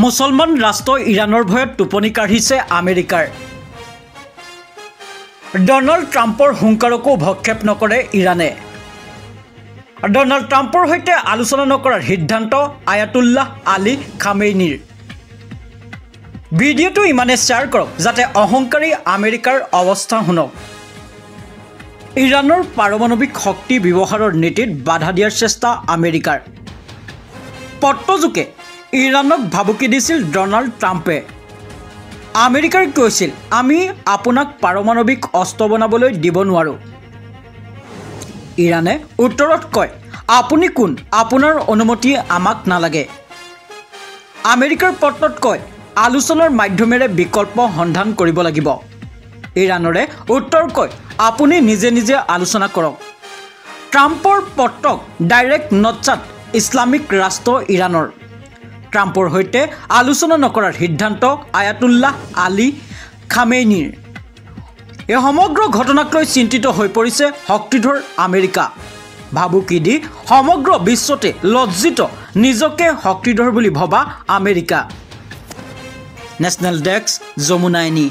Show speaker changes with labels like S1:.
S1: মুছলমান ৰাষ্ট্ৰ ইৰাণৰ ভয়ত টোপনি কাঢ়িছে আমেৰিকাৰ। ডনাল্ড ট্ৰাম্পৰ হুংকাৰকো ভক্ষেপ নকৰে ইৰাণে। ডনাল্ড ট্ৰাম্পৰ সৈতে আলোচনা নকৰাৰ সিদ্ধান্ত আয়াতুল্লাহ আলী খামেইনিৰ। ভিডিঅ'টো ইমানে শ্বেয়াৰ কৰক যাতে অহংকাৰী আমেৰিকাৰ অৱস্থা শুনক। ইৰাণৰ পাৰমাণৱিক শক্তি ব্যৱহাৰৰ নীতিত বাধা দিয়াৰ চেষ্টা আমেৰিকাৰ। পত্ৰযোগে ইৰাণক ভাবুকি দিছিল ডনাল্ড ট্ৰাম্পে। আমেৰিকাই কৈছিল, আমি আপোনাক পাৰমাণৱিক অস্ত্ৰ বনাবলৈ দিব নোৱাৰোঁ। ইৰাণে উত্তৰত কয়, আপুনি কোন? আপোনাৰ অনুমতি আমাক নালাগে। আমেৰিকাৰ পত্ৰত কয়, আলোচনাৰ মাধ্যমেৰে বিকল্প সন্ধান কৰিব লাগিব। ইৰাণৰে উত্তৰ কয়, আপুনি নিজে নিজে আলোচনা কৰক। ট্ৰাম্পৰ পত্ৰক ডাইৰেক্ট নটছাত ইছলামিক ৰাষ্ট্ৰ ইৰাণৰ। ট্ৰাম্পৰ সৈতে আলোচনা নকৰাৰ সিদ্ধান্ত আয়াতুল্লাহ আলী খামেইনিৰ। এই সমগ্ৰ ঘটনাক লৈ চিন্তিত হৈ পৰিছে শক্তিধৰ আমেৰিকা। ভাবুকি দি সমগ্ৰ বিশ্বতে লজ্জিত নিজকে শক্তিধৰ বুলি ভবা আমেৰিকা। National desk যমুনাইনী।